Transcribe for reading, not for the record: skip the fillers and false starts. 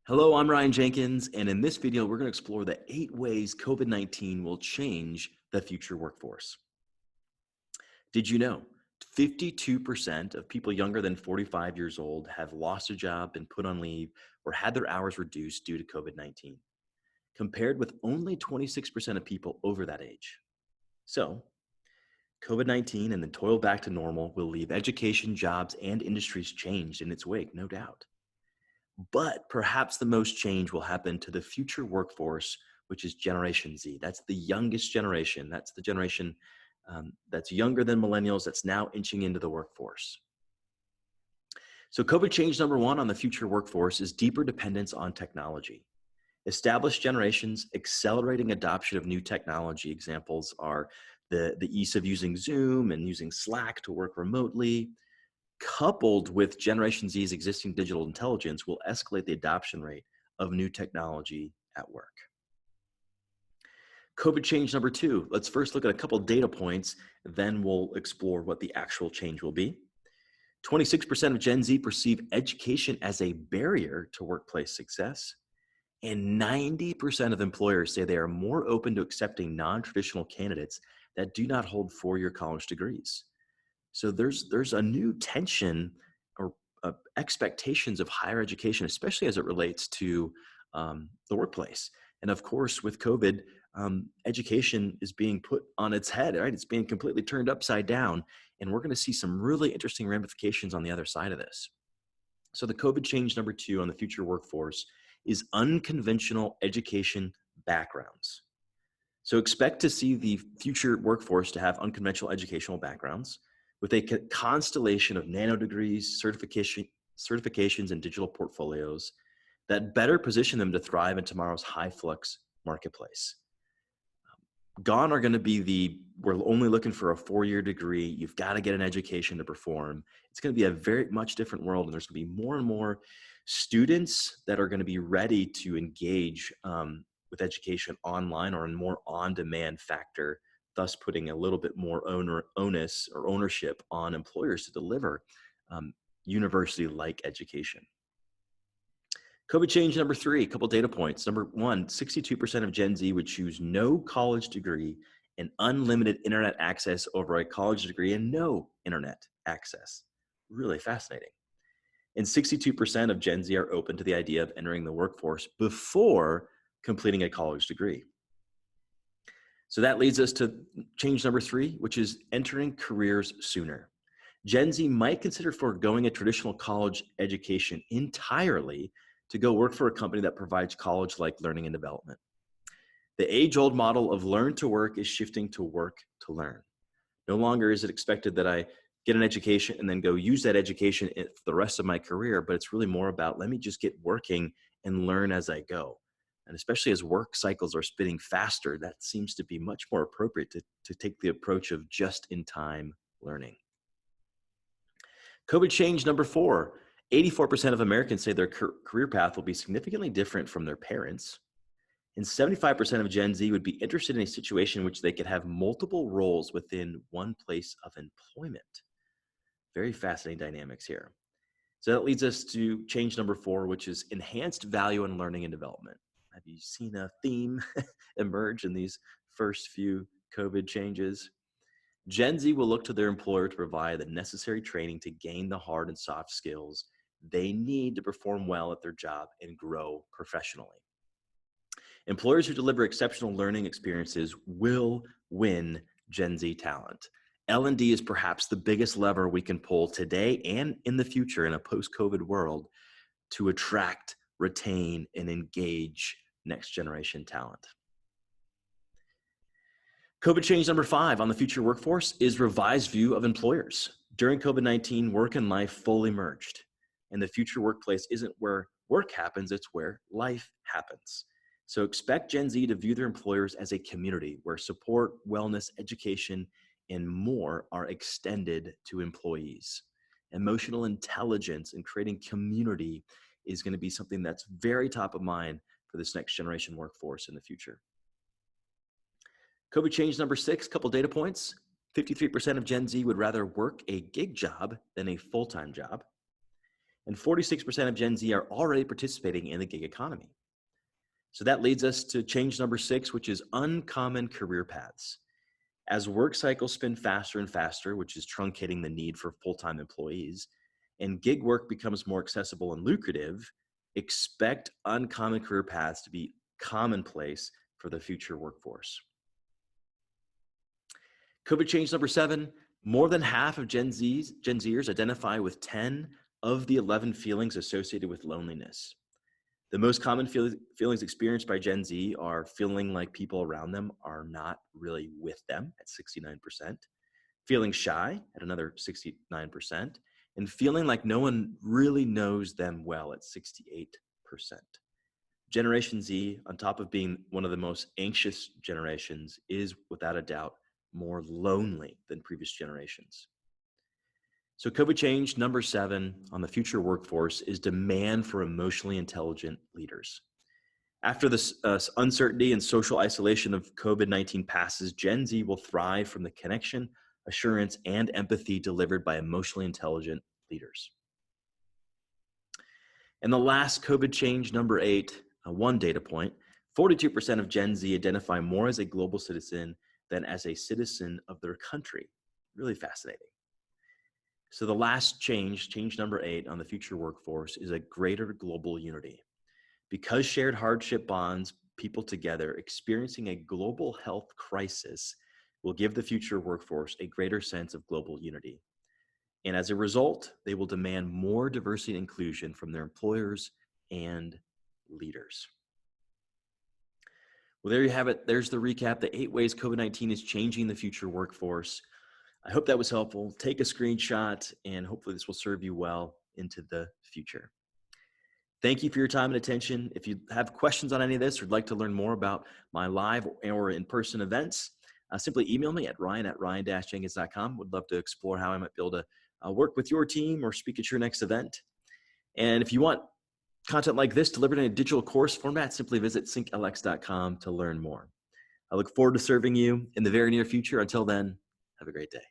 Hello, I'm Ryan Jenkins, and in this video, we're going to explore the 8 ways COVID-19 will change the future workforce. Did you know 52% of people younger than 45 years old have lost a job, been put on leave, or had their hours reduced due to COVID-19, compared with only 26% of people over that age? So, COVID-19 and the toil back to normal will leave education, jobs, and industries changed in its wake, no doubt. But perhaps the most change will happen to the future workforce, which is Generation Z. That's the youngest generation. That's the generation that's younger than millennials that's now inching into the workforce. So, COVID change number one on the future workforce is deeper dependence on technology. Established generations accelerating adoption of new technology. Examples are the ease of using Zoom and using Slack to work remotely, coupled with Generation Z's existing digital intelligence, will escalate the adoption rate of new technology at work. COVID change number two. Let's first look at a couple data points, then we'll explore what the actual change will be. 26% of Gen Z perceive education as a barrier to workplace success, and 90% of employers say they are more open to accepting non-traditional candidates that do not hold four-year college degrees. So there's a new tension or expectations of higher education, especially as it relates to the workplace. And of course, with COVID, education is being put on its head, right? It's being completely turned upside down. And we're going to see some really interesting ramifications on the other side of this. So the COVID change number two on the future workforce is unconventional education backgrounds. So expect to see the future workforce to have unconventional educational backgrounds with a constellation of nano degrees, certifications, and digital portfolios that better position them to thrive in tomorrow's high flux marketplace. Gone are going to be we're only looking for a four-year degree. You've got to get an education to perform. It's going to be a very much different world, and there's going to be more and more students that are going to be ready to engage with education online or in more on-demand factor, thus putting a little bit more onus or ownership on employers to deliver university-like education. COVID change number three, a couple data points. Number one, 62% of Gen Z would choose no college degree and unlimited internet access over a college degree and no internet access. Really fascinating. And 62% of Gen Z are open to the idea of entering the workforce before completing a college degree. So that leads us to change number three, which is entering careers sooner. Gen Z might consider foregoing a traditional college education entirely to go work for a company that provides college-like learning and development. The age-old model of learn to work is shifting to work to learn. No longer is it expected that I get an education and then go use that education for the rest of my career, but it's really more about let me just get working and learn as I go. And especially as work cycles are spinning faster, that seems to be much more appropriate to take the approach of just-in-time learning. COVID change number four, 84% of Americans say their career path will be significantly different from their parents. And 75% of Gen Z would be interested in a situation in which they could have multiple roles within one place of employment. Very fascinating dynamics here. So that leads us to change number four, which is enhanced value in learning and development. Have you seen a theme emerge in these first few COVID changes? Gen Z will look to their employer to provide the necessary training to gain the hard and soft skills they need to perform well at their job and grow professionally. Employers who deliver exceptional learning experiences will win Gen Z talent. L&D is perhaps the biggest lever we can pull today and in the future in a post-COVID world to attract, retain, and engage next generation talent. COVID change number five on the future workforce is revised view of employers. During COVID-19, work and life fully merged. And the future workplace isn't where work happens, it's where life happens. So expect Gen Z to view their employers as a community where support, wellness, education, and more are extended to employees. Emotional intelligence and creating community is going to be something that's very top of mind for this next generation workforce in the future. COVID change number six, couple data points. 53% of Gen Z would rather work a gig job than a full-time job. And 46% of Gen Z are already participating in the gig economy. So that leads us to change number 6, which is uncommon career paths. As work cycles spin faster and faster, which is truncating the need for full-time employees, and gig work becomes more accessible and lucrative, expect uncommon career paths to be commonplace for the future workforce. COVID change number 7, more than half of Gen Zers identify with 10 of the 11 feelings associated with loneliness. The most common feelings experienced by Gen Z are feeling like people around them are not really with them at 69%, feeling shy at another 69%, and feeling like no one really knows them well at 68%. Generation Z, on top of being one of the most anxious generations, is without a doubt more lonely than previous generations. So COVID change number 7 on the future workforce is demand for emotionally intelligent leaders. After this uncertainty and social isolation of COVID-19 passes, Gen Z will thrive from the connection, assurance, and empathy delivered by emotionally intelligent leaders. And the last COVID change number 8, one data point, 42% of Gen Z identify more as a global citizen than as a citizen of their country. Really fascinating. So the last change number 8 on the future workforce, is a greater global unity. Because shared hardship bonds people together, experiencing a global health crisis will give the future workforce a greater sense of global unity. And as a result, they will demand more diversity and inclusion from their employers and leaders. Well, there you have it. There's the recap, the 8 ways COVID-19 is changing the future workforce. I hope that was helpful. Take a screenshot, and hopefully this will serve you well into the future. Thank you for your time and attention. If you have questions on any of this or would like to learn more about my live or in-person events, simply email me at ryan@ryan-jenkins.com. Would love to explore how I might be able to work with your team or speak at your next event. And if you want content like this delivered in a digital course format, simply visit synklx.com to learn more. I look forward to serving you in the very near future. Until then, have a great day.